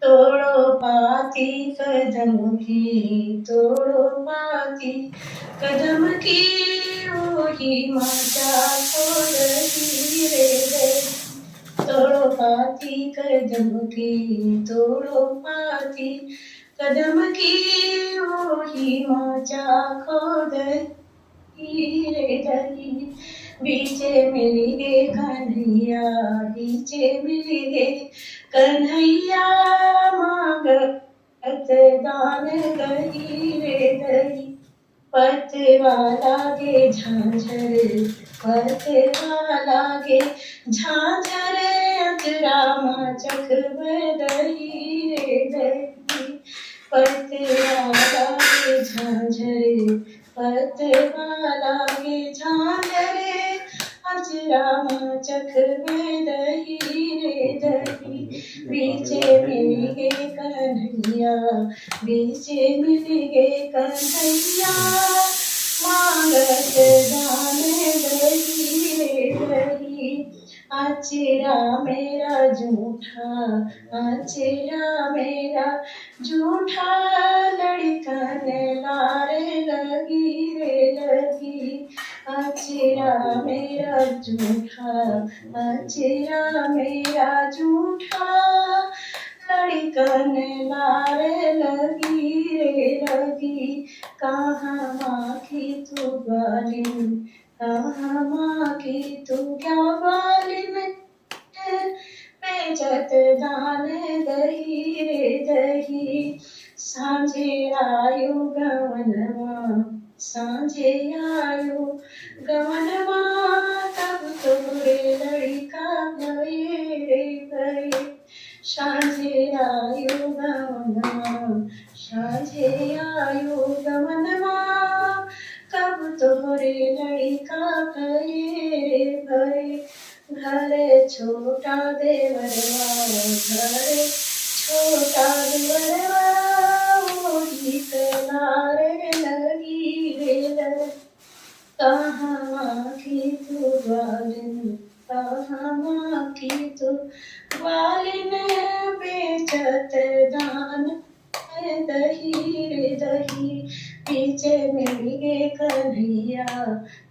तोड़ो पाती कदम की, तोड़ो पाती कदम की, वही मचा छोड़ रे गई। तोड़ो पाती कदम की, तोड़ो पाती कदम की, वही मचा खोद रे दही। बीचे मिल गे कन्हैया, बीचे मिल गे कन्हैया, मांग दान गही रे दही। पतवाला गे झांझर, पतवाला गे झांझर, अजरा चख दही रे दही। पतवाला गे झांझर, पतवाला गे झांझर, अजरा चख दही रे दही। बीचे मिल गे कन्हैया, बीचे मिल गे कन्हैया, मांगत दान दही रे दही। आचरा मेरा झूठा, आचरा मेरा झूठा, लड़कन लारे लगी रे लगी। आचरा मेरा झूठा, आचरा मेरा झूठा, लड़कन लारे लगी रे लगी। कहाँ माँ की तू बालिन, कहाँ माँ की तू क्या बालिन, बेचत दान दही रे दही। सांझे आयु गवनवा, सांझे आयु गवनवा, तब तोरे लड़का गए रे गए। सांझे आयु गवनवा, सांझे आयु गवनवा, कब तोरे लड़का गए रे गए। घर छोटा देवरवा, घर छोटा देवरवा, मोरी लारे लगी रे लगी। कहाँ की तू बालिन, कहाँ की तू बालिन, बेचत दान दही रे दही। बीचे मिल गे कन्हैया,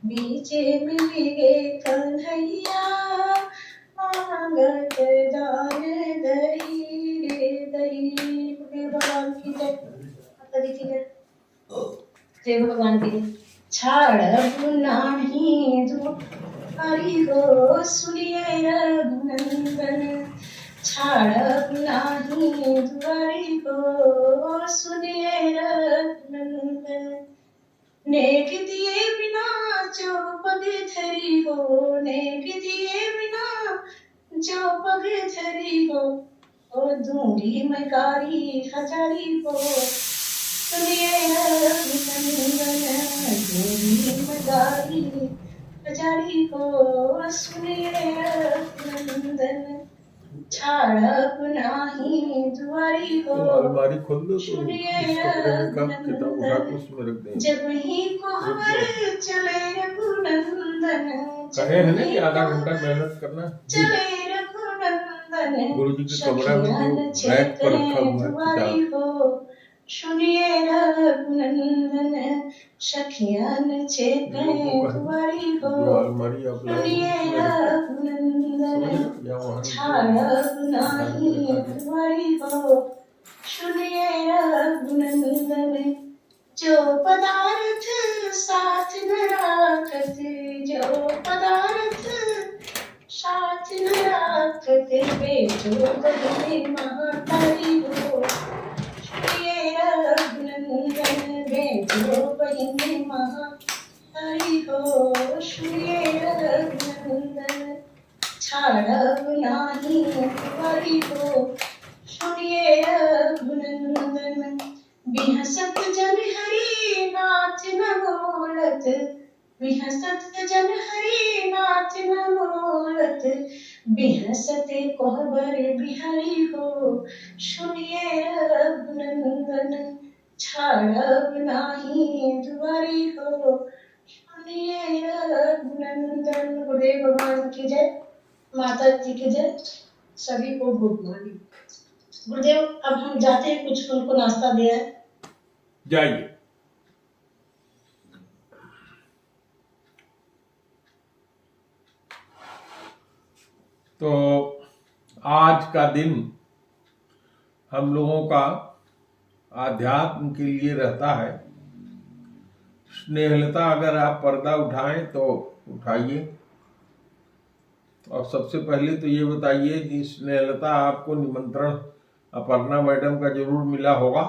बीचे मिल गे कन्हैया, मांगत दान दही रे दही। भगवान की जय, माता दी की जय, जय भगवान की जय। छाड़ब नाही दुआरी हो, सुनिए रघुनंदन, छाड़ब नाही दुआरी हो, सुनिए रघुनंदन। नेक दिए बिना जो पग धरी हो, नेक दिए बिना जो पग धरी हो, ओ दूंगी मैं कारी हजारी हो, सुनिए रघुनंदन, दूंगी मैं कारी हजारी हो, सुनिए रघुनंदन। छाड़ब नाही दुआरी हो, अलमारी खोल दो तो इस कपड़े में का किताब उठा के उसमें रख दें। जब ही कोहबर चले रघुनंदन, कहे है ना कि आधा घंटा मेहनत करना, चले रघुनंदन, गुरु जी के कमरा में जो रैक पर रखा हुआ है किताब, सुनिए रघुनंदन, सखियन छेके तुम्हारी हो, जो अलमारी आप सुनिए रघुनंदन, छाड़ब नाही तुम्हारी हो, सुनिए रघुनंदन। जो पदार्थ साथ न राखत, जो पदार्थ साथ न राखत, बेचो बहिने महातारी हो, सुनिए रघुनंदन, बेचो बहिने महातारी हो, सुनिए रघुनंदन। छाड़ब नाही तुम्हारी हो, सुनिए रघुनंदन। बिहसत जन हरि नाथ न बोलत, बिहसत जन हरि नाथ न बोलत, बिहसत कोहबर बिहारी हो, सुनिए रघुनंदन। छाड़ब नाही दुआरी हो, सुनिए रघुनंदन। गुरुदेव भगवान की जय, माता जी की जय, सभी को गुड मॉर्निंग। गुरुदेव अब हम जाते हैं, कुछ उनको नाश्ता दिया है। जाइए। तो आज का दिन हम लोगों का आध्यात्म के लिए रहता है। स्नेहलता, अगर आप पर्दा उठाएं तो उठाइए। और सबसे पहले तो ये बताइए कि स्नेहलता, आपको निमंत्रण अपर्णा मैडम का जरूर मिला होगा।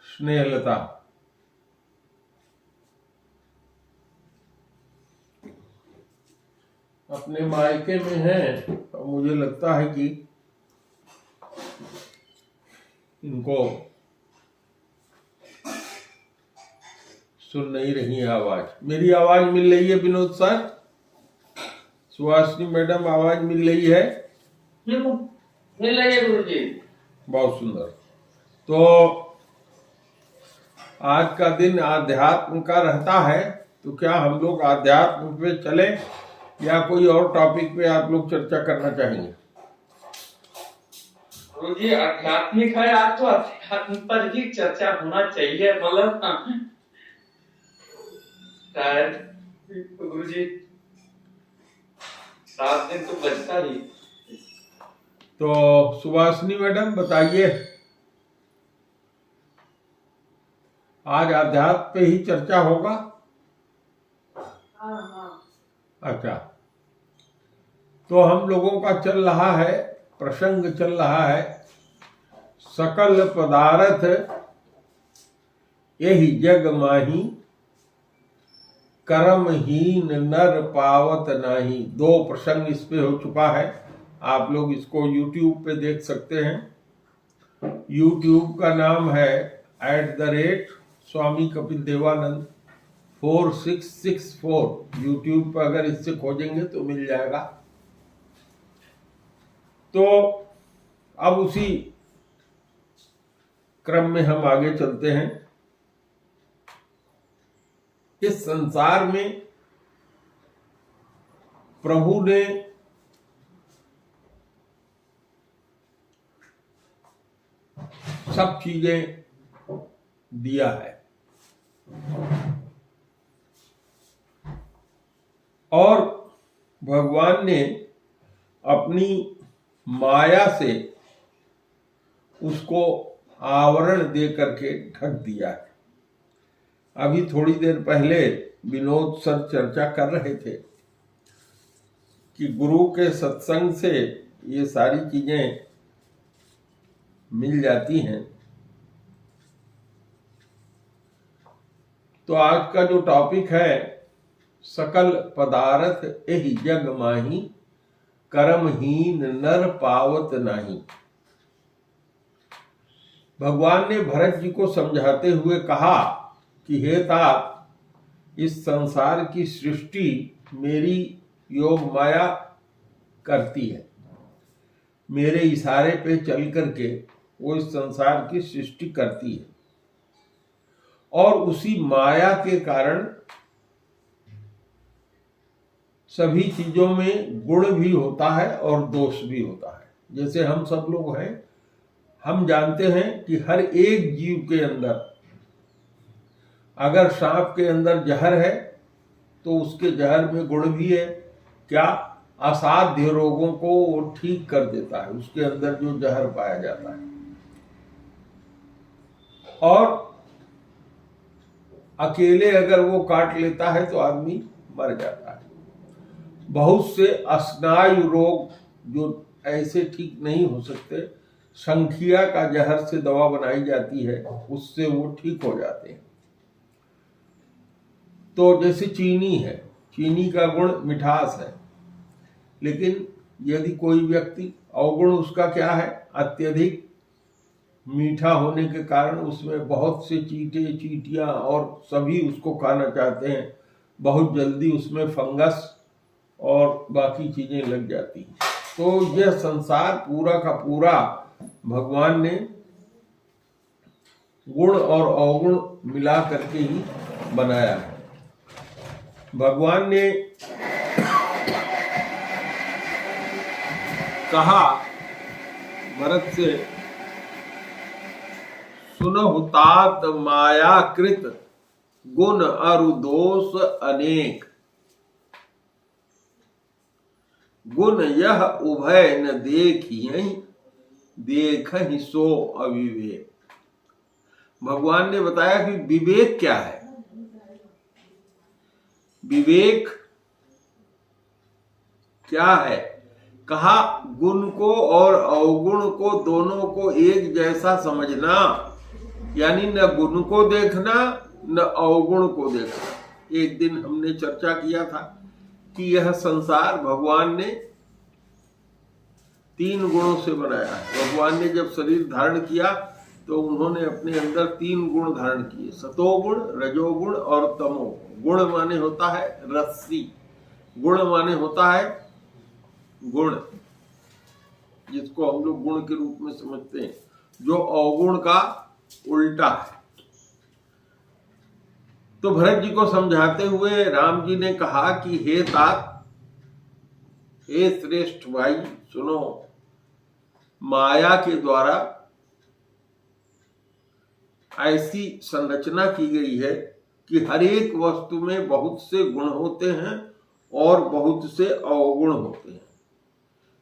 स्नेहलता, अपने मायके में हैं और मुझे लगता है कि इनको सुन नहीं रही है आवाज। मेरी आवाज मिल रही है विनोद सर? सुहासिनी मैडम, आवाज मिल रही है? मिल रही है गुरुजी। बहुत सुंदर। तो आज का दिन आध्यात्म का रहता है, तो क्या हम लोग आध्यात्म पे चले या कोई और टॉपिक पे आप लोग चर्चा करना चाहेंगे? गुरुजी आध्यात्मिक है, आज तो आध्यात्म पर ही चर्चा होना चाहिए। मतलब शायद गुरुजी 7 दिन तो बचता ही। तो सुभाषिनी मैडम बताइए, आज आध्यात्म पे ही चर्चा होगा? अच्छा, तो हम लोगों का चल रहा है, प्रसंग चल रहा है, सकल पदार्थ यही जग माही, कर्महीन नर पावत नाही। 2 प्रसंग इस पे हो चुका है। आप लोग इसको YouTube पे देख सकते हैं। YouTube का नाम है @स्वामी कपिल देवानंद 4664। YouTube पर अगर इससे खोजेंगे तो मिल जाएगा। तो अब उसी क्रम में हम आगे चलते हैं। इस संसार में प्रभु ने सब चीजें दिया है और भगवान ने अपनी माया से उसको आवरण दे करके ढक दिया है। अभी थोड़ी देर पहले विनोद सर चर्चा कर रहे थे कि गुरु के सत्संग से ये सारी चीजें मिल जाती हैं। तो आज का जो टॉपिक है, सकल पदार्थ यही जग माही, कर्महीन नर पावत नाही। भगवान ने भरत जी को समझाते हुए कहा कि हे तात, इस संसार की सृष्टि मेरी योग माया करती है। मेरे इशारे पे चल करके वो इस संसार की सृष्टि करती है और उसी माया के कारण सभी चीजों में गुण भी होता है और दोष भी होता है। जैसे हम सब लोग हैं, हम जानते हैं कि हर एक जीव के अंदर, अगर सांप के अंदर जहर है तो उसके जहर में गुण भी है। क्या? असाध्य रोगों को वो ठीक कर देता है, उसके अंदर जो जहर पाया जाता है। और अकेले अगर वो काट लेता है तो आदमी मर जाता है। बहुत से स्नायु रोग जो ऐसे ठीक नहीं हो सकते, संखिया का जहर से दवा बनाई जाती है, उससे वो ठीक हो जाते हैं। तो जैसे चीनी है, चीनी का गुण मिठास है, लेकिन यदि कोई व्यक्ति, अवगुण उसका क्या है? अत्यधिक मीठा होने के कारण उसमें बहुत से चींटे चींटियां और सभी उसको खाना चाहते हैं। बहुत जल्दी उसमें फंगस और बाकी चीजें लग जाती हैं। तो यह संसार पूरा का पूरा भगवान ने गुण और अवगुण मिला करके ही बनाया है। भगवान ने कहा भरत से, सुनहु तात मायाकृत गुण अरु दोष अनेक, गुण यह उभय न देखियहि, देखहि सो अविवेक। भगवान ने बताया कि विवेक क्या है। विवेक क्या है? कहा गुण को और अवगुण को दोनों को एक जैसा समझना, यानी न गुण को देखना न अवगुण को देखना। एक दिन हमने चर्चा किया था कि यह संसार भगवान ने 3 गुणों से बनाया है। भगवान ने जब शरीर धारण किया तो उन्होंने अपने अंदर 3 गुण धारण किए, सतोगुण, रजोगुण और तमोगुण। गुण माने होता है रस्सी, गुण माने होता है गुण, जिसको हम लोग गुण के रूप में समझते हैं, जो अवगुण का उल्टा है। तो भरत जी को समझाते हुए राम जी ने कहा कि हे तात, हे श्रेष्ठ भाई, सुनो, माया के द्वारा ऐसी संरचना की गई है कि हर एक वस्तु में बहुत से गुण होते हैं और बहुत से अवगुण होते हैं,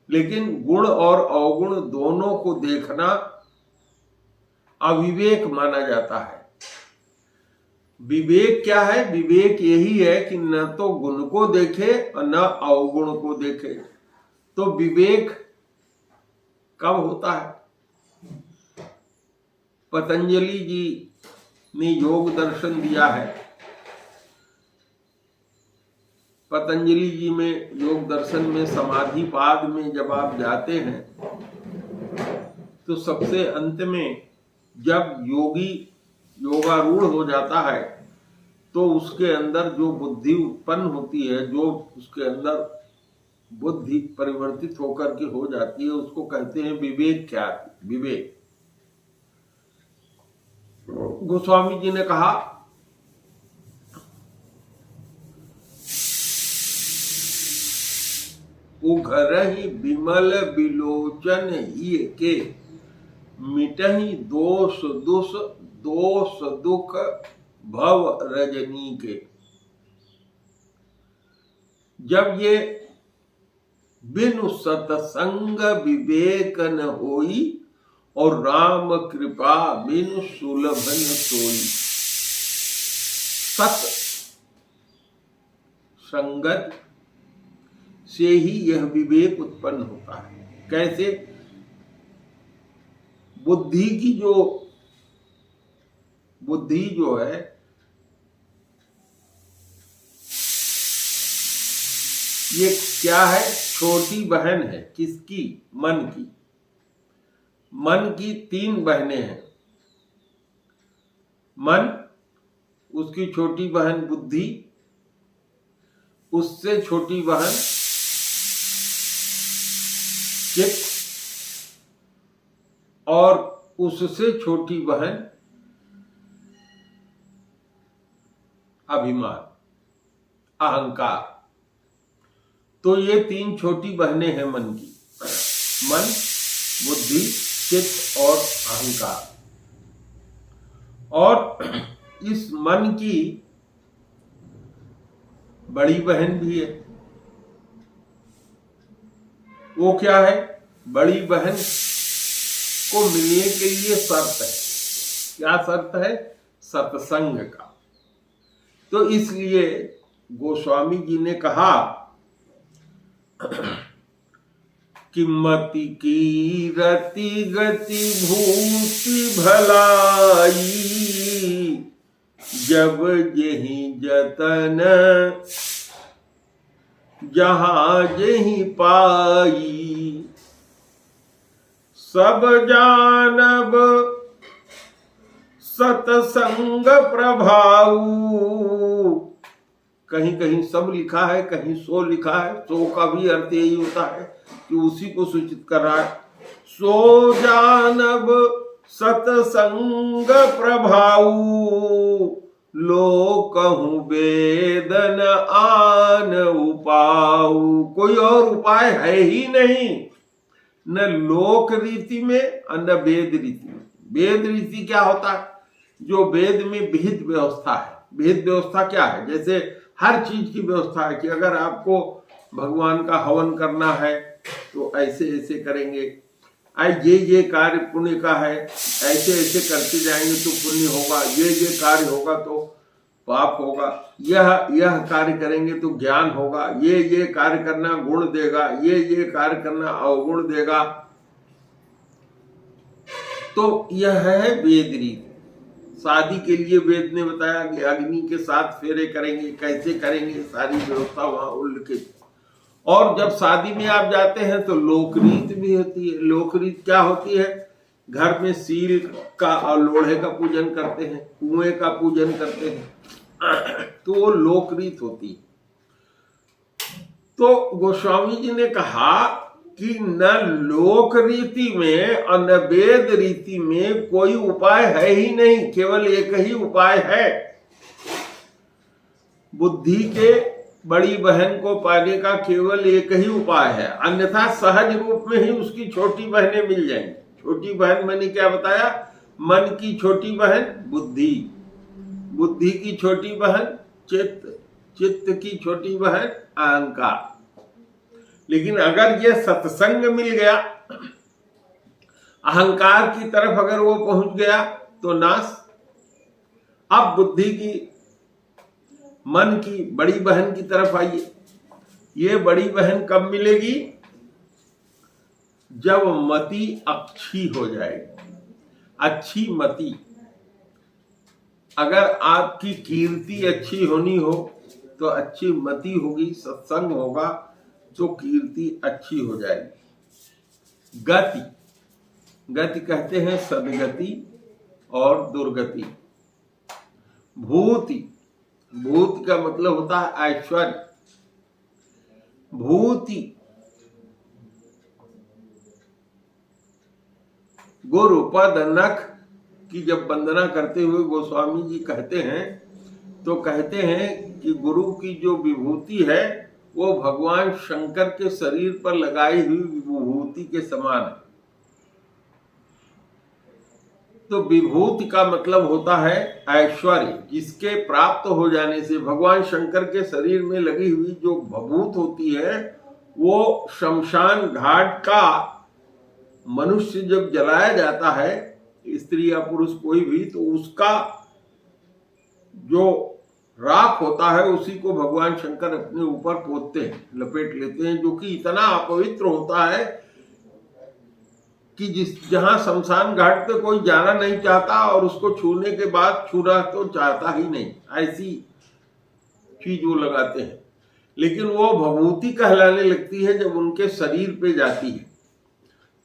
लेकिन गुण और अवगुण दोनों को देखना अविवेक माना जाता है। विवेक क्या है? विवेक यही है कि न तो गुण को देखे और न अवगुण को देखे। तो विवेक कब होता है? पतंजलि जी ने योग दर्शन दिया है। पतंजलि जी में योग दर्शन में समाधि पाद में जब आप जाते हैं तो सबसे अंत में जब योगी योगारूढ़ हो जाता है तो उसके अंदर जो बुद्धि उत्पन्न होती है, जो उसके अंदर बुद्धि परिवर्तित होकर के हो जाती है, उसको कहते हैं विवेक। क्या विवेक? गोस्वामी जी ने कहा उघरहि विमल विलोचन ही के, मिटहि दोष दुख भव रजनी के। जब ये बिनु सतसंग विवेक न होई, और राम कृपा बिनु सुलभ न सोई। सत संगत से ही यह विवेक उत्पन्न होता है। कैसे? बुद्धि जो है ये क्या है? छोटी बहन है। किसकी? मन की। मन की 3 बहनें हैं। मन, उसकी छोटी बहन बुद्धि, उससे छोटी बहन चित्त, और उससे छोटी बहन अभिमान, अहंकार। तो ये 3 छोटी बहनें हैं मन की। मन, बुद्धि, चित्त और अहंकार। और इस मन की बड़ी बहन भी है। वो क्या है? बड़ी बहन को मिलने के लिए शर्त है। क्या शर्त है? सत्संग का। तो इसलिए गोस्वामी जी ने कहा कि मति की रति गति भूति भलाई, जब जेहि जतन जहाँ जेहि पाई, सब जानब सतसंग प्रभाऊ। कहीं कहीं सब लिखा है, कहीं सो लिखा है। सो का भी अर्थ यही होता है कि उसी को सूचित कर रहा है। सो जानब सतसंग प्रभाऊ, लो कहूं वेदन आन उपाऊ। कोई और उपाय है ही नहीं। न लोक रीति में और न वेद रीति में। वेद रीति क्या होता है? जो वेद में विहित व्यवस्था है। विहित व्यवस्था क्या है? जैसे हर चीज की व्यवस्था है कि अगर आपको भगवान का हवन करना है तो ऐसे ऐसे करेंगे, ये कार्य पुण्य का है, ऐसे ऐसे करते जाएंगे तो पुण्य होगा, ये कार्य होगा तो पाप होगा, यह कार्य करेंगे तो ज्ञान होगा, ये कार्य करना गुण देगा, ये कार्य करना अवगुण देगा। तो यह है वेद रीति। शादी के लिए वेद ने बताया कि अग्नि के 7 फेरे करेंगे, कैसे करेंगे, सारी व्यवस्था वहां उल्लिखित। और जब शादी में आप जाते हैं तो लोकरीत भी होती है। लोकरीत क्या होती है? घर में सील का और लोढ़े का पूजन करते हैं, कुएं का पूजन करते हैं, तो वो लोकरीत होती है। तो गोस्वामी जी ने कहा कि न लोक रीति में और न वेद रीति में कोई उपाय है ही नहीं, केवल एक ही उपाय है। बुद्धि के बड़ी बहन को पाने का केवल एक ही उपाय है, अन्यथा सहज रूप में ही उसकी छोटी बहनें मिल जाएंगी। छोटी बहन मैंने क्या बताया? मन की छोटी बहन बुद्धि, बुद्धि की छोटी बहन चित्त, चित्त की छोटी बहन अहंकार। लेकिन अगर ये सत्संग मिल गया, अहंकार की तरफ अगर वो पहुंच गया तो नाश। अब बुद्धि की, मन की बड़ी बहन की तरफ आइए। ये बड़ी बहन कब मिलेगी? जब मति अच्छी हो जाएगी। अच्छी मति, अगर आपकी कीर्ति अच्छी होनी हो तो अच्छी मति होगी, सत्संग होगा तो कीर्ति अच्छी हो जाएगी। गति, गति कहते हैं सदगति और दुर्गति। भूति, भूत का मतलब होता है ऐश्वर्य। भूति, गुरु पद नख की जब वंदना करते हुए गोस्वामी जी कहते हैं तो कहते हैं कि गुरु की जो विभूति है वो भगवान शंकर के शरीर पर लगाई हुई विभूति के समान है। तो विभूति का मतलब होता है ऐश्वर्य, जिसके प्राप्त हो जाने से भगवान शंकर के शरीर में लगी हुई जो भभूत होती है वो शमशान घाट का मनुष्य जब जलाया जाता है, स्त्री या पुरुष कोई भी, तो उसका जो राख होता है उसी को भगवान शंकर अपने ऊपर पोतते हैं, लपेट लेते हैं, जो कि इतना अपवित्र होता है कि जहां शमशान घाट पे कोई जाना नहीं चाहता और उसको छूने के बाद छूना तो चाहता ही नहीं, ऐसी चीज वो लगाते हैं। लेकिन वो भभूति कहलाने लगती है जब उनके शरीर पे जाती है,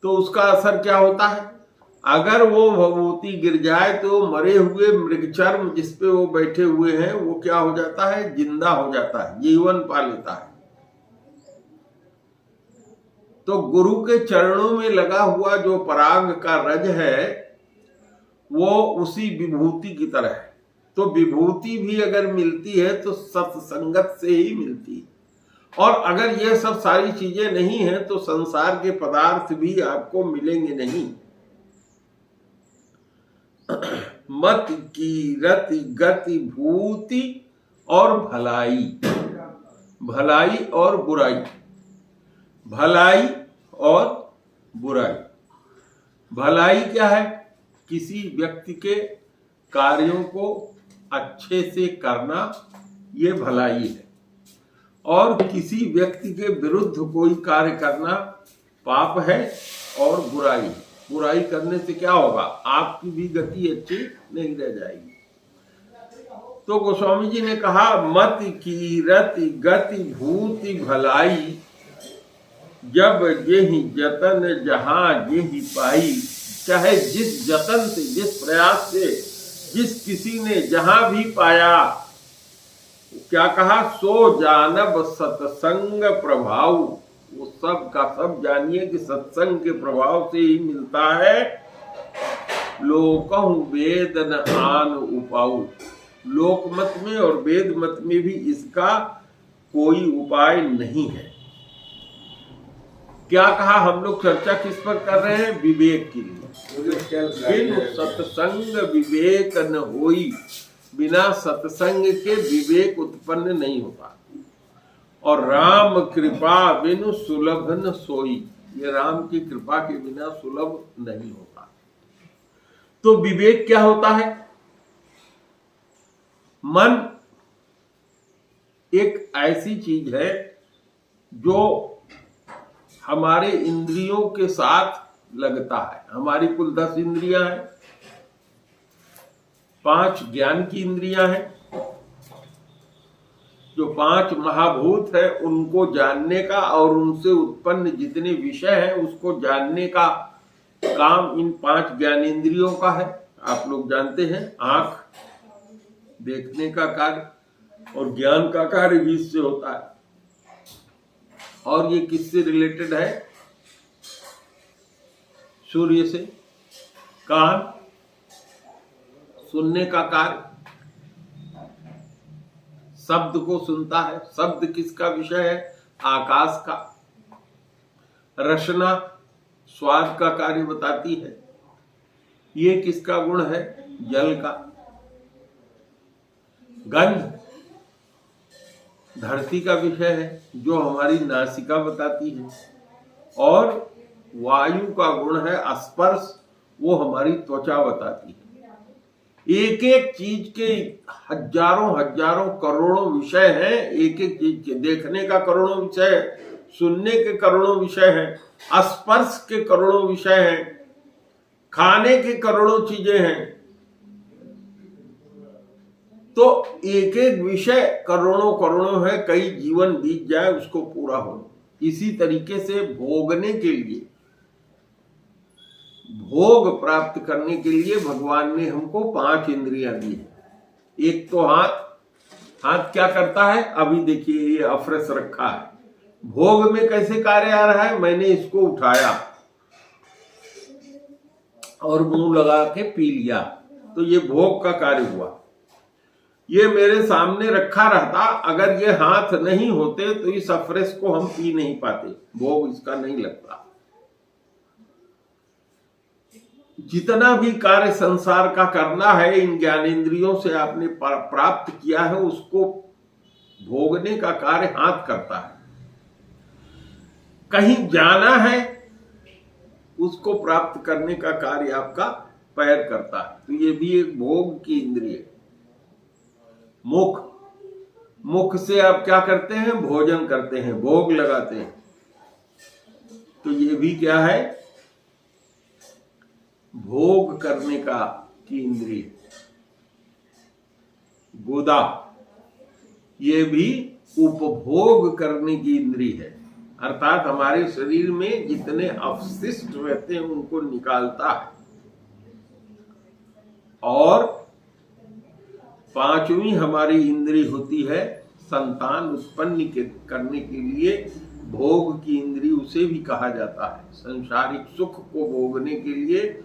तो उसका असर क्या होता है? अगर वो भभूति गिर जाए तो मरे हुए मृगचर्म जिस पे वो बैठे हुए हैं वो क्या हो जाता है? जिंदा हो जाता है, जीवन पा लेता है। तो गुरु के चरणों में लगा हुआ जो पराग का रज है वो उसी विभूति की तरह है। तो विभूति भी अगर मिलती है तो सत्संगत से ही मिलती है। और अगर ये सब सारी चीजें नहीं है तो संसार के पदार्थ भी आपको मिलेंगे नहीं। मत की रति गति भूति और भलाई, भलाई और बुराई, भलाई और बुराई। भलाई क्या है? किसी व्यक्ति के कार्यों को अच्छे से करना, ये भलाई है। और किसी व्यक्ति के विरुद्ध कोई कार्य करना पाप है और बुराई है। बुराई करने से क्या होगा? आपकी भी गति अच्छी नहीं रह जाएगी। तो गोस्वामी जी ने कहा मत की रति गति भूति भलाई, जब ये ही जतन जहां ये ही पाई। चाहे जिस जतन से, जिस प्रयास से, जिस किसी ने जहां भी पाया, क्या कहा? सो जानब सत्संग प्रभाव। वो सब का सब जानिए कि सत्संग के प्रभाव से ही मिलता है। लोकहु वेद न आन उपाऊ। लोक मत में और वेद मत में भी इसका कोई उपाय नहीं है। क्या कहा? हम लोग चर्चा किस पर कर रहे हैं? विवेक के लिए। बिनु सत्संग विवेक न होई, बिना सत्संग के विवेक उत्पन्न नहीं होता। और राम कृपा बिनु सुलभ न सोई, ये राम की कृपा के बिना सुलभ नहीं होता। तो विवेक क्या होता है? मन एक ऐसी चीज है जो हमारे इंद्रियों के साथ लगता है। हमारी कुल 10 इंद्रियां हैं, 5 ज्ञान की इंद्रियां हैं, जो 5 महाभूत है उनको जानने का और उनसे उत्पन्न जितने विषय हैं उसको जानने का काम इन 5 ज्ञानेंद्रियों का है। आप लोग जानते हैं, आंख देखने का कार्य और ज्ञान का कार्य भी इससे होता है। और ये किससे रिलेटेड है? सूर्य से। कान सुनने का कार्य, शब्द को सुनता है। शब्द किसका विषय है? आकाश का। रसना स्वाद का कार्य बताती है। ये किसका गुण है? जल का। गंध धरती का विषय है, जो हमारी नासिका बताती है। और वायु का गुण है स्पर्श, वो हमारी त्वचा बताती है। एक एक चीज के हजारों हजारों करोड़ों विषय हैं। एक एक चीज के देखने का करोड़ों विषय है, सुनने के करोड़ों विषय हैं, स्पर्श के करोड़ों विषय हैं, खाने के करोड़ों चीजें हैं। तो एक एक विषय करोड़ों करोड़ों है। कई जीवन बीत जाए उसको पूरा हो। इसी तरीके से भोगने के लिए, भोग प्राप्त करने के लिए भगवान ने हमको 5 इंद्रियां दी है। एक तो हाथ। हाथ क्या करता है? अभी देखिए ये अफरस रखा है, भोग में कैसे कार्य आ रहा है? मैंने इसको उठाया और मुंह लगा के पी लिया, तो ये भोग का कार्य हुआ। ये मेरे सामने रखा रहता, अगर ये हाथ नहीं होते तो इस अफरेस को हम पी नहीं पाते, भोग इसका नहीं लगता। जितना भी कार्य संसार का करना है इन ज्ञानेंद्रियों से आपने प्राप्त किया है, उसको भोगने का कार्य हाथ करता है। कहीं जाना है, उसको प्राप्त करने का कार्य आपका पैर करता है। तो ये भी एक भोग की इंद्रिय है। मुख, मुख से आप क्या करते हैं? भोजन करते हैं, भोग लगाते हैं। तो ये भी क्या है? भोग करने का की इंद्रिय। गुदा, ये भी उपभोग करने की इंद्रिय है, अर्थात हमारे शरीर में जितने अवशिष्ट रहते हैं उनको निकालता है। और 5वीं हमारी इंद्रिय होती है संतान उत्पन्न करने के लिए भोग की इंद्रिय, उसे भी कहा जाता है। संसारिक सुख को भोगने के लिए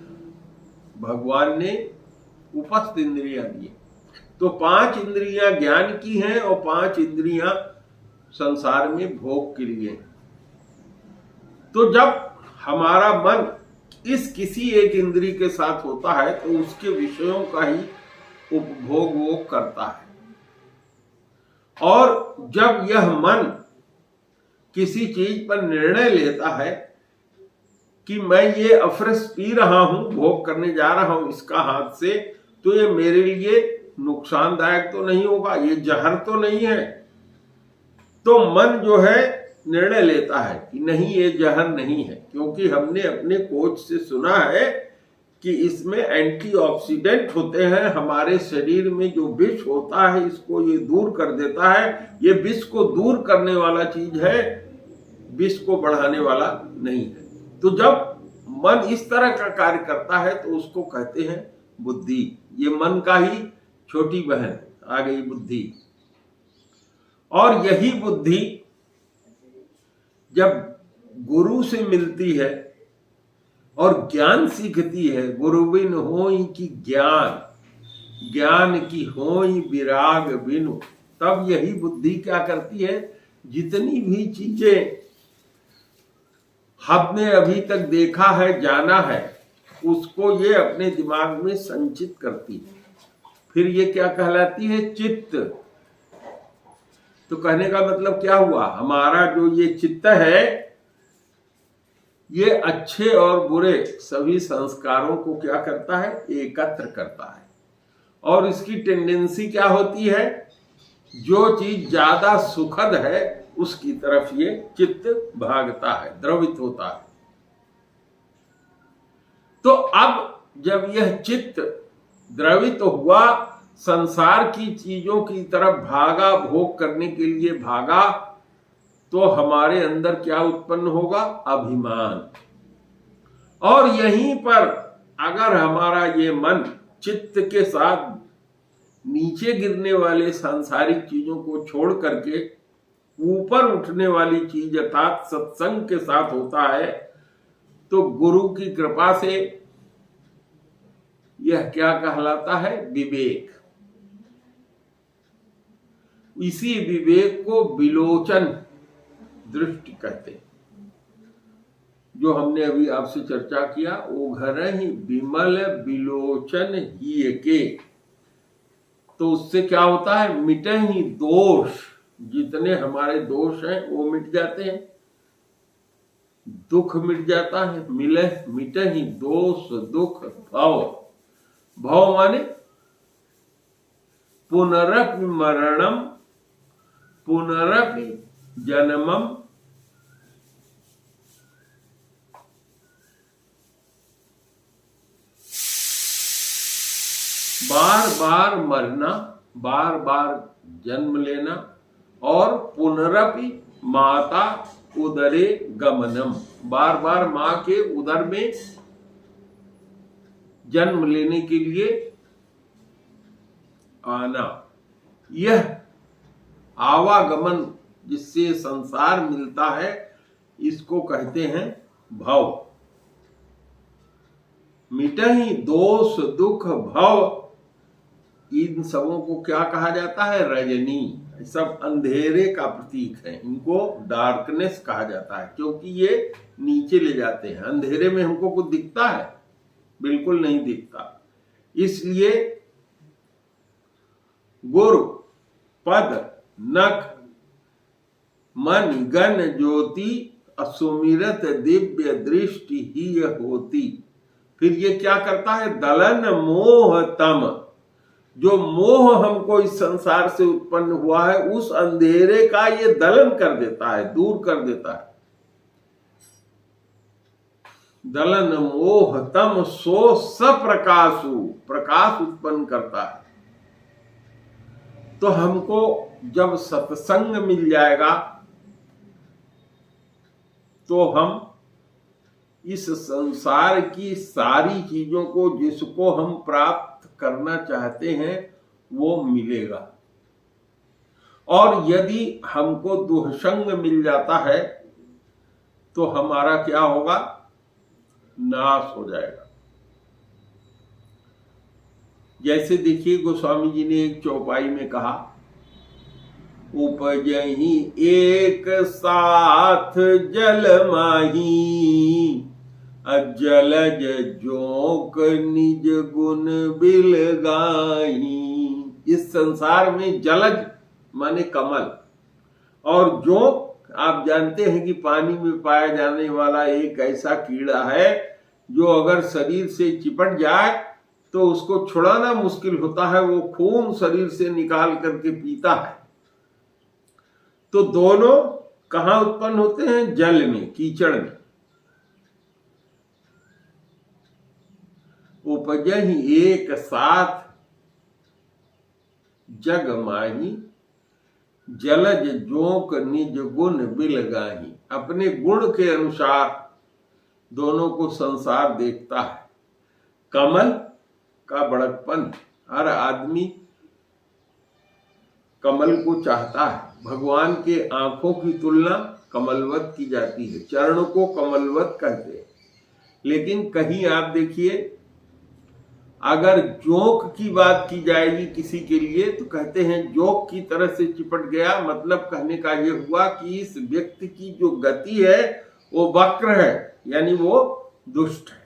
भगवान ने उपस्थ इंद्रियां दी। तो 5 इंद्रियां ज्ञान की हैं और 5 इंद्रियां संसार में भोग के लिए। तो जब हमारा मन इस किसी एक इंद्रिय के साथ होता है तो उसके विषयों का ही उपभोग वो करता है। और जब यह मन किसी चीज पर निर्णय लेता है कि मैं ये अफरस पी रहा हूं, भोग करने जा रहा हूं इसका हाथ से, तो ये मेरे लिए नुकसानदायक तो नहीं होगा, ये जहर तो नहीं है। तो मन जो है निर्णय लेता है कि नहीं, ये जहर नहीं है, क्योंकि हमने अपने कोच से सुना है कि इसमें एंटीऑक्सीडेंट होते हैं। हमारे शरीर में जो विष होता है इसको ये दूर कर देता है। ये विष को दूर करने वाला चीज है, विष को बढ़ाने वाला नहीं है। तो जब मन इस तरह का कार्य करता है तो उसको कहते हैं बुद्धि। ये मन का ही छोटी बहन आ गई बुद्धि। और यही बुद्धि जब गुरु से मिलती है और ज्ञान सीखती है, गुरु बिन होई की ज्ञान, ज्ञान की होई विराग बिनु, तब यही बुद्धि क्या करती है? जितनी भी चीजें हमने अभी तक देखा है, जाना है, उसको ये अपने दिमाग में संचित करती है। फिर ये क्या कहलाती है? चित्त। तो कहने का मतलब क्या हुआ? हमारा जो ये चित्त है, ये अच्छे और बुरे सभी संस्कारों को क्या करता है? एकत्र करता है। और इसकी टेंडेंसी क्या होती है? जो चीज ज्यादा सुखद है उसकी तरफ ये चित्त भागता है, द्रवित होता है। तो अब जब यह चित्त द्रवित हुआ, संसार की चीजों की तरफ भागा, भोग करने के लिए भागा, तो हमारे अंदर क्या उत्पन्न होगा? अभिमान। और यहीं पर अगर हमारा ये मन चित्त के साथ नीचे गिरने वाले सांसारिक चीजों को छोड़ करके ऊपर उठने वाली चीज अर्थात सत्संग के साथ होता है, तो गुरु की कृपा से यह क्या कहलाता है? विवेक। इसी विवेक को विलोचन दृष्टि कहते हैं। जो हमने अभी आपसे चर्चा किया, वो घर ही विमल विलोचन ही के। तो उससे क्या होता है? मिटे ही दोष, जितने हमारे दोष हैं वो मिट जाते हैं, दुख मिट जाता है। मिटे ही दोष दुख भव। भव माने पुनरपि मरणम पुनरपि जन्मम बार बार मरना, बार बार जन्म लेना, और पुनरपि माता उदरे गमनम, बार बार मां के उदर में जन्म लेने के लिए आना। यह आवागमन जिससे संसार मिलता है, इसको कहते हैं भव। मिटहि दोष दुख भव, इन सबों को क्या कहा जाता है? रजनी। सब अंधेरे का प्रतीक है, इनको डार्कनेस कहा जाता है, क्योंकि ये नीचे ले जाते हैं। अंधेरे में हमको कुछ दिखता है? बिल्कुल नहीं दिखता। इसलिए गुरु पद नख मन गण ज्योति असुमिरत दिव्य दृष्टि ही होती। फिर ये क्या करता है? दलन मोह तम, जो मोह हमको इस संसार से उत्पन्न हुआ है, उस अंधेरे का ये दलन कर देता है, दूर कर देता है। दलन मोह तम सो सप्रकाशु, प्रकाश उत्पन्न करता है। तो हमको जब सत्संग मिल जाएगा तो हम इस संसार की सारी चीजों को, जिसको हम प्राप्त करना चाहते हैं, वो मिलेगा। और यदि हमको दुःसंग मिल जाता है तो हमारा क्या होगा? नाश हो जाएगा। जैसे देखिए, गोस्वामी जी ने एक चौपाई में कहा, उपजहि एक साथ जल माही, अजलज जोक निज गुण बिल गाही। इस संसार में जलज माने कमल, और जोक आप जानते हैं कि पानी में पाया जाने वाला एक ऐसा कीड़ा है जो अगर शरीर से चिपट जाए तो उसको छुड़ाना मुश्किल होता है। वो खून शरीर से निकाल करके पीता है। तो दोनों कहां उत्पन्न होते हैं? जल में, कीचड़ में। उपजहि एक साथ जग माही, जलज जोक निज गुण बिल गाही। अपने गुण के अनुसार दोनों को संसार देखता है। कमल का बड़कपन, हर आदमी कमल को चाहता है। भगवान के आंखों की तुलना कमलवत की जाती है, चरणों को कमलवत कहते हैं। लेकिन कहीं आप देखिए, अगर जोक की बात की जाएगी किसी के लिए तो कहते हैं जोक की तरह से चिपट गया। मतलब कहने का यह हुआ कि इस व्यक्ति की जो गति है वो वक्र है, यानी वो दुष्ट है।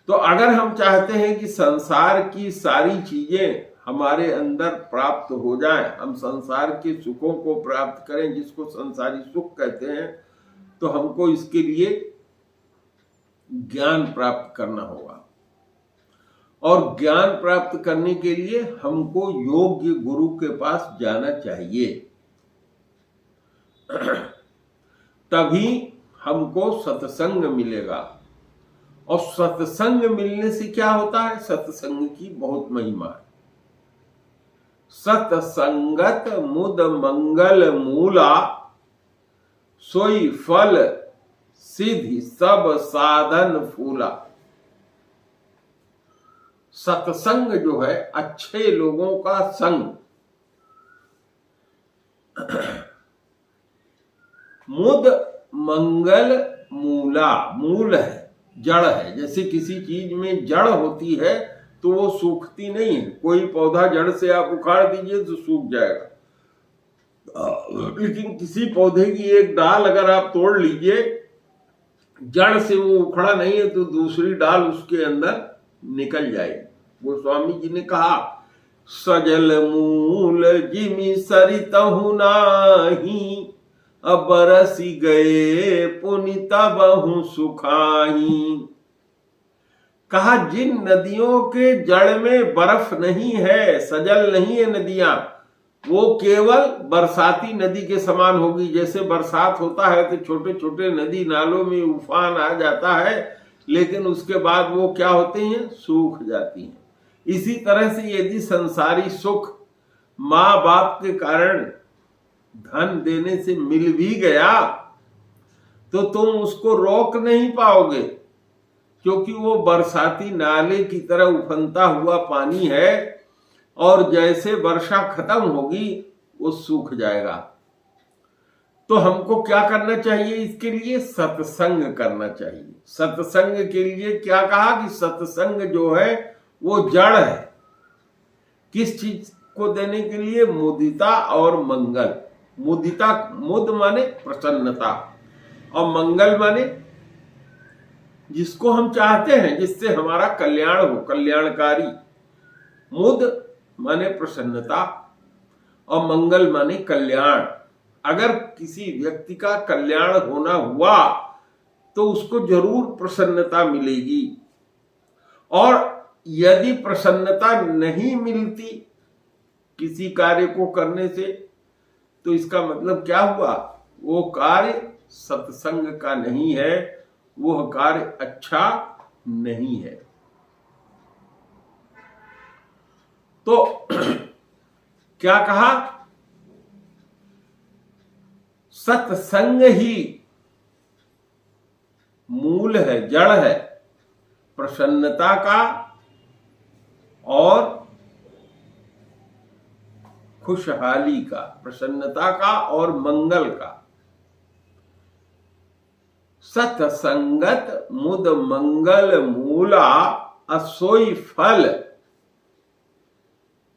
तो अगर हम चाहते हैं कि संसार की सारी चीजें हमारे अंदर प्राप्त हो जाएं, हम संसार के सुखों को प्राप्त करें, जिसको संसारी सुख कहते हैं, तो हमको इसके लिए ज्ञान प्राप्त करना होगा। और ज्ञान प्राप्त करने के लिए हमको योग्य गुरु के पास जाना चाहिए। तभी हमको सत्संग मिलेगा। और सत्संग मिलने से क्या होता है? सत्संग की बहुत महिमा है। सत्संगत मुद मंगल मूला, सोई फल सिद्धि सब साधन फूला। सत्संग जो है, अच्छे लोगों का संग, मुद मंगल मूला, मूल है, जड़ है। जैसे किसी चीज में जड़ होती है तो वो सूखती नहीं है। कोई पौधा जड़ से आप उखाड़ दीजिए तो सूख जाएगा, लेकिन किसी पौधे की एक डाल अगर आप तोड़ लीजिए, जड़ से वो उखड़ा नहीं है, तो दूसरी डाल उसके अंदर निकल जाएगी। गोस्वामी जी ने कहा, सजल मूल जिमि सरितहु नाही, अब बरसी गए पुनि तबहु सुखाही। कहा, जिन नदियों के जड़ में बर्फ नहीं है, सजल नहीं है नदियां, वो केवल बरसाती नदी के समान होगी। जैसे बरसात होता है तो छोटे छोटे नदी नालों में उफान आ जाता है, लेकिन उसके बाद वो क्या होती हैं? सूख जाती हैं। इसी तरह से यदि संसारी सुख माँ बाप के कारण धन देने से मिल भी गया तो तुम उसको रोक नहीं पाओगे, क्योंकि वो बरसाती नाले की तरह उफनता हुआ पानी है, और जैसे वर्षा खत्म होगी वो सूख जाएगा। तो हमको क्या करना चाहिए? इसके लिए सत्संग करना चाहिए। सत्संग के लिए क्या कहा कि सत्संग जो है वो जड़ है। किस चीज को देने के लिए? मुदिता और मंगल। मुदिता, मुद माने प्रसन्नता, और मंगल माने जिसको हम चाहते हैं, जिससे हमारा कल्याण हो, कल्याणकारी। मुद माने प्रसन्नता और मंगल माने कल्याण। अगर किसी व्यक्ति का कल्याण होना हुआ तो उसको जरूर प्रसन्नता मिलेगी, और यदि प्रसन्नता नहीं मिलती किसी कार्य को करने से, तो इसका मतलब क्या हुआ? वो कार्य सत्संग का नहीं है, वो कार्य अच्छा नहीं है। तो क्या कहा? सत्संग ही मूल है, जड़ है प्रसन्नता का और खुशहाली का, प्रसन्नता का और मंगल का। सत्संगत मुद मंगल मूला, असोई फल।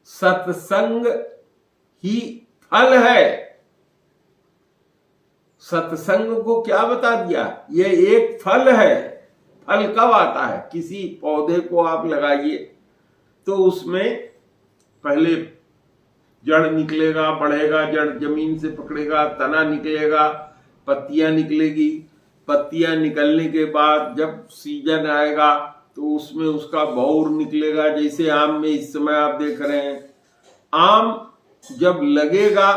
सत्संग ही फल है। सत्संग को क्या बता दिया? ये एक फल है। फल कब आता है? किसी पौधे को आप लगाइए तो उसमें पहले जड़ निकलेगा, बढ़ेगा, जड़ जमीन से पकड़ेगा, तना निकलेगा, पत्तियां निकलेगी। पत्तियां निकलने के बाद जब सीजन आएगा तो उसमें उसका बौर निकलेगा। जैसे आम में इस समय आप देख रहे हैं, आम जब लगेगा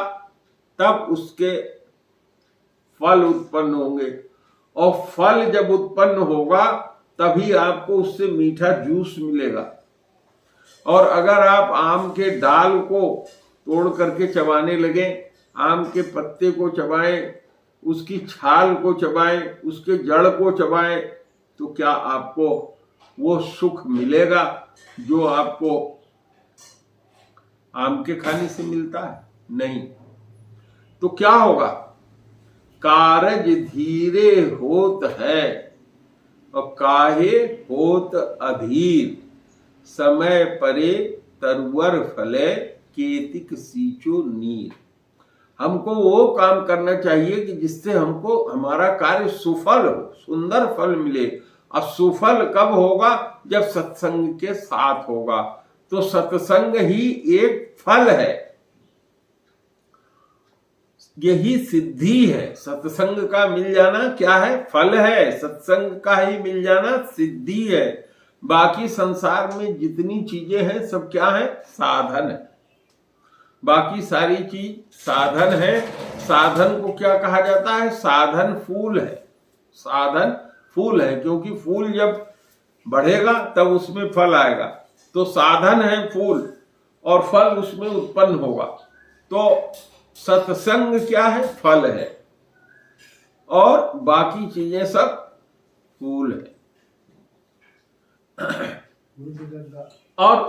तब उसके फल उत्पन्न होंगे, और फल जब उत्पन्न होगा तभी आपको उससे मीठा जूस मिलेगा। और अगर आप आम के डाल को तोड़ करके चबाने लगे, आम के पत्ते को चबाएं, उसकी छाल को चबाएं, उसके जड़ को चबाएं, तो क्या आपको वो सुख मिलेगा जो आपको आम के खाने से मिलता है? नहीं। तो क्या होगा? कारज धीरे होत है और काहे होत अधीर, समय परे तरवर फले केतिक सींचो नीर। हमको वो काम करना चाहिए कि जिससे हमको हमारा कार्य सुफल हो, सुंदर फल मिले। और सुफल कब होगा? जब सत्संग के साथ होगा। तो सत्संग ही एक फल है, यही सिद्धि है। सत्संग का मिल जाना क्या है? फल है। सत्संग का ही मिल जाना सिद्धि है। बाकी संसार में जितनी चीजें हैं सब क्या है? साधन है। बाकी सारी चीज साधन है। साधन को क्या कहा जाता है? साधन फूल है। साधन फूल है, क्योंकि फूल जब बढ़ेगा तब उसमें फल आएगा। तो साधन है फूल और फल उसमें उत्पन्न होगा। तो सत्संग क्या है? फल है और बाकी चीजें सब फूल है। और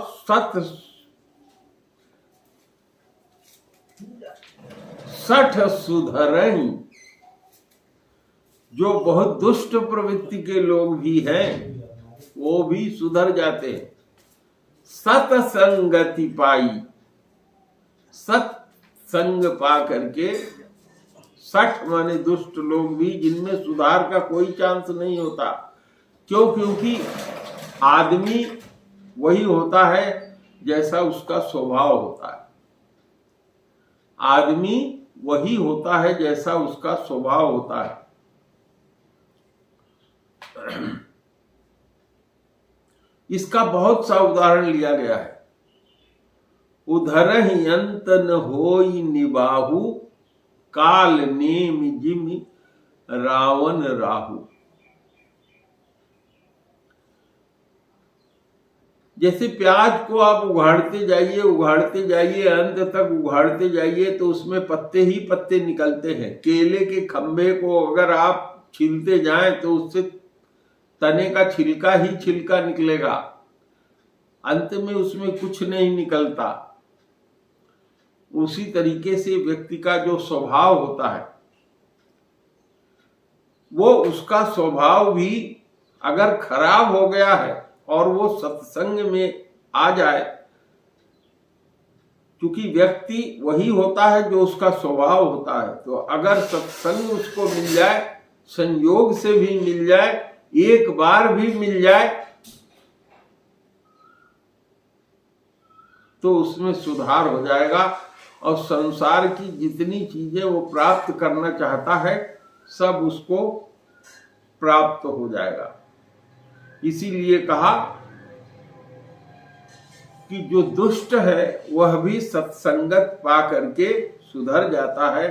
सठ सुधरई, जो बहुत दुष्ट प्रवृत्ति के लोग भी हैं वो भी सुधर जाते हैं। सत्संगति पाई, सत्संग पा करके 60 माने दुष्ट लोग भी, जिनमें सुधार का कोई चांस नहीं होता। क्यों? क्योंकि आदमी वही होता है जैसा उसका स्वभाव होता है। आदमी वही होता है जैसा उसका स्वभाव होता है। इसका बहुत सा उदाहरण लिया गया है। उधरहि अंत न होई निबाहु, काल नेम जिमि रावण राहु। जैसे प्याज को आप उघाड़ते जाइए अंत तक उघाड़ते जाइए तो उसमें पत्ते ही पत्ते निकलते हैं। केले के खंभे को अगर आप छीलते जाएं तो उससे तने का छिलका ही छिलका निकलेगा, अंत में उसमें कुछ नहीं निकलता। उसी तरीके से व्यक्ति का जो स्वभाव होता है, वो उसका स्वभाव भी अगर खराब हो गया है और वो सत्संग में आ जाए, क्योंकि व्यक्ति वही होता है जो उसका स्वभाव होता है, तो अगर सत्संग उसको मिल जाए, संयोग से भी मिल जाए, एक बार भी मिल जाए, तो उसमें सुधार हो जाएगा और संसार की जितनी चीजें वो प्राप्त करना चाहता है सब उसको प्राप्त हो जाएगा। इसीलिए कहा कि जो दुष्ट है वह भी सत्संगत पा करके सुधर जाता है।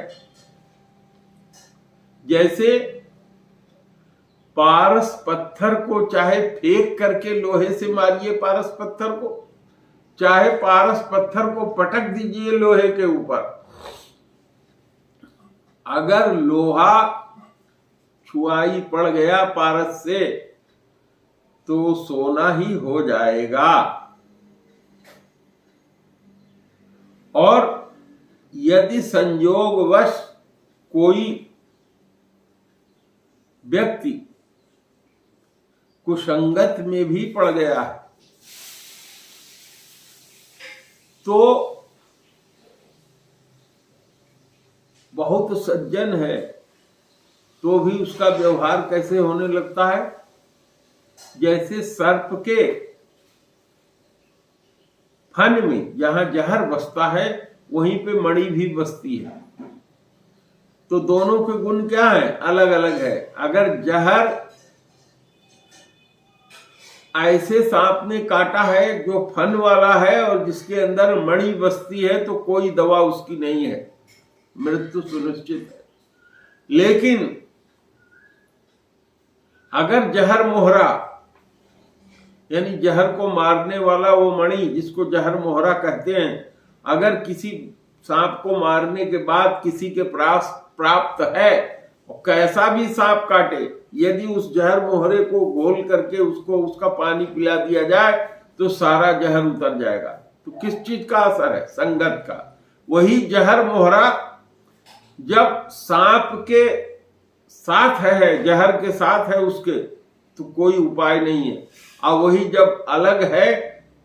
जैसे पारस पत्थर को चाहे फेंक करके लोहे से मारिए पारस पत्थर को, चाहे पारस पत्थर को पटक दीजिए लोहे के ऊपर, अगर लोहा छुआई पड़ गया पारस से तो सोना ही हो जाएगा। और यदि संयोगवश कोई व्यक्ति कुसंगत में भी पड़ गया है तो बहुत सज्जन है तो भी उसका व्यवहार कैसे होने लगता है? जैसे सर्प के फन में जहां जहर बसता है वहीं पे मणि भी बसती है। तो दोनों के गुण क्या है? अलग अलग है। अगर जहर ऐसे सांप ने काटा है जो फन वाला है और जिसके अंदर मणि बसती है तो कोई दवा उसकी नहीं है, मृत्यु सुनिश्चित है। लेकिन अगर जहर मोहरा यानी जहर को मारने वाला वो मणि जिसको जहर मोहरा कहते हैं, अगर किसी सांप को मारने के बाद किसी के प्राप्त है, कैसा भी सांप काटे, यदि उस जहर मोहरे को घोल करके उसको उसका पानी पिला दिया जाए तो सारा जहर उतर जाएगा। तो किस चीज का असर है? संगत का। वही जहर मोहरा जब सांप के साथ है, जहर के साथ है उसके, तो कोई उपाय नहीं है। और वही जब अलग है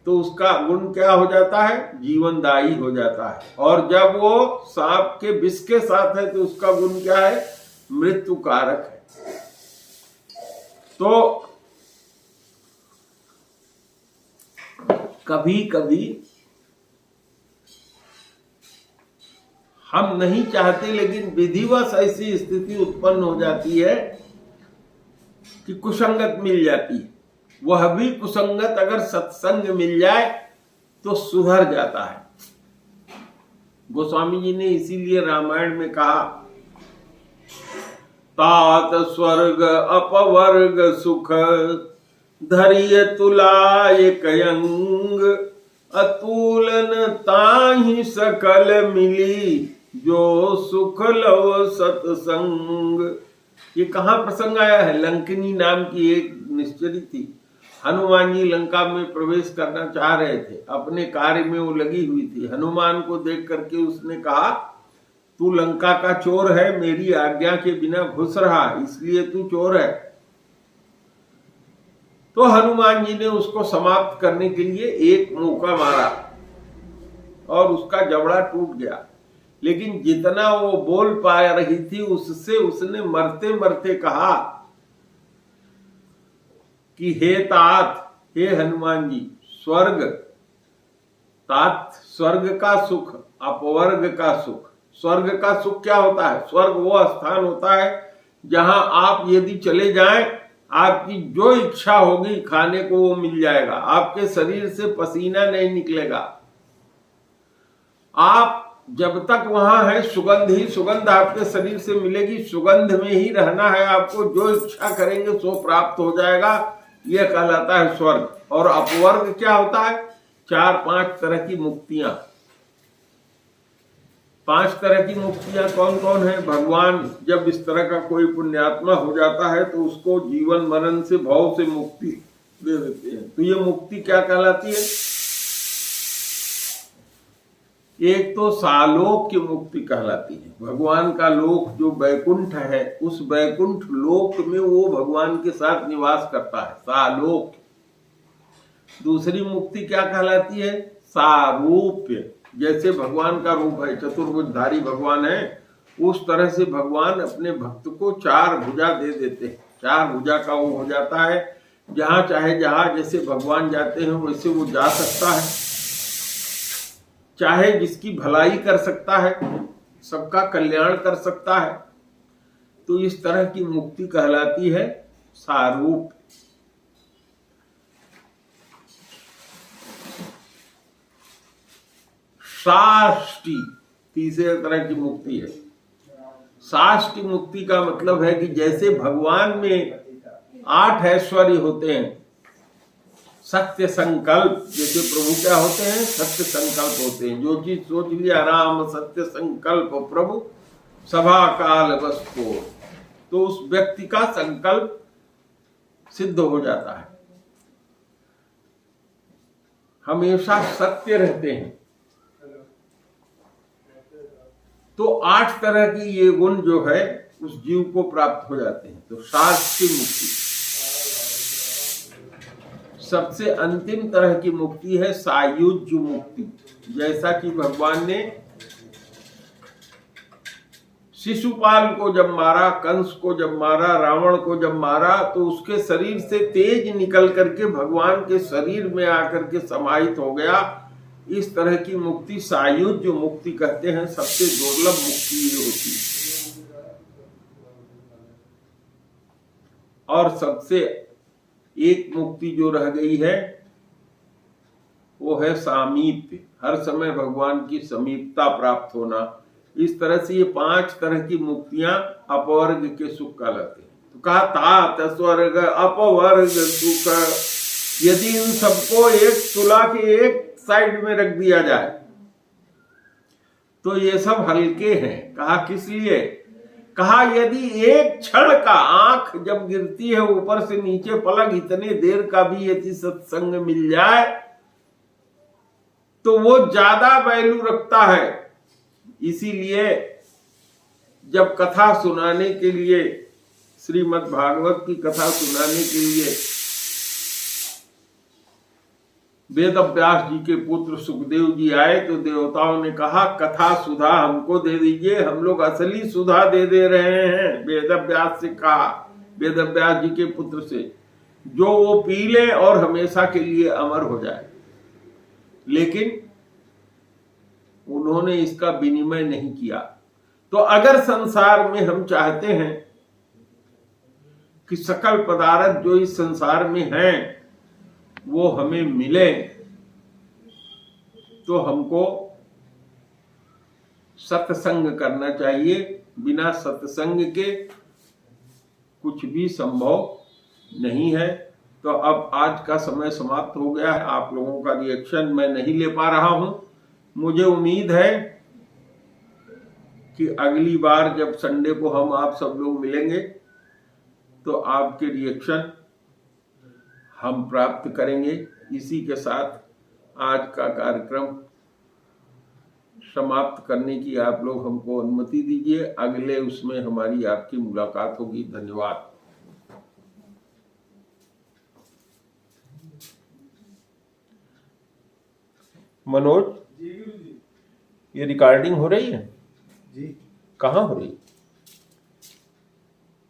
तो उसका गुण क्या हो जाता है? जीवनदायी हो जाता है। और जब वो सांप के विष के साथ है तो उसका गुण क्या है? मृत्यु कारक है। तो कभी कभी हम नहीं चाहते, लेकिन विधिवश ऐसी स्थिति उत्पन्न हो जाती है कि कुसंगत मिल जाती है। वह भी कुसंगत अगर सत्संग मिल जाए तो सुधर जाता है। गोस्वामी जी ने इसीलिए रामायण में कहा, तात स्वर्ग अपवर्ग सुख धरिय तुलाय कयंग अतुलन ताहि सकल मिली जो सुख लव सत्संग। ये कहाँ प्रसंग आया है? लंकिनी नाम की एक निश्चरी थी। हनुमान जी लंका में प्रवेश करना चाह रहे थे, अपने कार्य में वो लगी हुई थी। हनुमान को देख करके उसने कहा, तू लंका का चोर है, मेरी आज्ञा के बिना घुस रहा, इसलिए तू चोर है। तो हनुमान जी ने उसको समाप्त करने के लिए एक मौका मारा और उसका जबड़ा टूट गया। लेकिन जितना वो बोल पा रही थी उससे उसने मरते मरते कहा कि हे तात, हे हनुमान जी, स्वर्ग, तात स्वर्ग का सुख, अपवर्ग का सुख। स्वर्ग का सुख क्या होता है? स्वर्ग वो स्थान होता है जहां आप यदि चले जाएं, आपकी जो इच्छा होगी खाने को वो मिल जाएगा, आपके शरीर से पसीना नहीं निकलेगा। आप जब तक वहां है सुगंध ही सुगंध आपके शरीर से मिलेगी, सुगंध में ही रहना है आपको, जो इच्छा करेंगे सो प्राप्त हो जाएगा। यह कहलाता है स्वर्ग। और अपवर्ग क्या होता है? 4-5 तरह की मुक्तियां। 5 तरह की मुक्तियां कौन कौन है? भगवान जब इस तरह का कोई पुण्यात्मा हो जाता है तो उसको जीवन मरण से, भव से मुक्ति दे देते हैं। तो ये मुक्ति क्या कहलाती है? एक तो सालोक की मुक्ति कहलाती है। भगवान का लोक जो बैकुंठ है, उस बैकुंठ लोक में वो भगवान के साथ निवास करता है, सालोक। दूसरी मुक्ति क्या कहलाती है? सारूप्य। जैसे भगवान का रूप है, चतुर्भुजधारी भगवान है, उस तरह से भगवान अपने भक्त को 4 भुजा दे देते हैं। 4 भुजा का वो हो जाता है, जहां चाहे जहां जैसे भगवान जाते हैं वैसे वो जा सकता है, चाहे जिसकी भलाई कर सकता है, सबका कल्याण कर सकता है। तो इस तरह की मुक्ति कहलाती है सारूप। साष्टी तीसरे तरह की मुक्ति है। साष्टी मुक्ति का मतलब है कि जैसे भगवान में 8 ऐश्वर्य होते हैं, सत्य संकल्प, जैसे प्रभु क्या होते हैं? सत्य संकल्प होते हैं। जो चीज सोच लिया राम सत्य संकल्प प्रभु सभा काल बसको, तो उस व्यक्ति का संकल्प सिद्ध हो जाता है, हमेशा सत्य रहते हैं। तो 8 तरह की ये गुण जो है उस जीव को प्राप्त हो जाते हैं। तो शास्त्रीय मुक्ति। सबसे अंतिम तरह की मुक्ति है सायुज्य मुक्ति। जैसा कि भगवान ने शिशुपाल को जब मारा, कंस को जब मारा, रावण को जब मारा, तो उसके शरीर से तेज निकल करके भगवान के शरीर में आकर के समाहित हो गया। इस तरह की मुक्ति सायुज्य मुक्ति कहते हैं। सबसे दुर्लभ मुक्ति ये होती है। और सबसे एक मुक्ति जो रह गई है वो है सामीप्य, हर समय भगवान की समीपता प्राप्त होना। इस तरह से ये 5 तरह की मुक्तियां अपवर्ग के सुख कहलाते हैं। तो कहा तात स्वर्ग अपवर्ग सुख। यदि इन सबको एक तुला के एक साइड में रख दिया जाए तो ये सब हल्के हैं। कहा किस लिए? कहा यदि एक क्षण का आंख जब गिरती है ऊपर से नीचे पलक, इतने देर का भी यदि सत्संग मिल जाए तो वो ज्यादा वैल्यू रखता है। इसीलिए जब कथा सुनाने के लिए, श्रीमद् भागवत की कथा सुनाने के लिए वेद व्यास जी के पुत्र सुखदेव जी आए तो देवताओं ने कहा कथा सुधा हमको दे दीजिए, हम लोग असली सुधा दे रहे हैं। वेद व्यास से कहा, वेद व्यास जी के पुत्र से, जो वो पी ले और हमेशा के लिए अमर हो जाए। लेकिन उन्होंने इसका विनिमय नहीं किया। तो अगर संसार में हम चाहते हैं कि सकल पदार्थ जो इस संसार में हैं वो हमें मिले, तो हमको सत्संग करना चाहिए। बिना सत्संग के कुछ भी संभव नहीं है। तो अब आज का समय समाप्त हो गया है। आप लोगों का रिएक्शन मैं नहीं ले पा रहा हूं। मुझे उम्मीद है कि अगली बार जब संडे को हम आप सब लोग मिलेंगे तो आपके रिएक्शन हम प्राप्त करेंगे। इसी के साथ आज का कार्यक्रम समाप्त करने की आप लोग हमको अनुमति दीजिए। अगले उसमें हमारी आपकी मुलाकात होगी। धन्यवाद। मनोज, ये रिकॉर्डिंग हो रही है? जी। कहाँ हो रही है?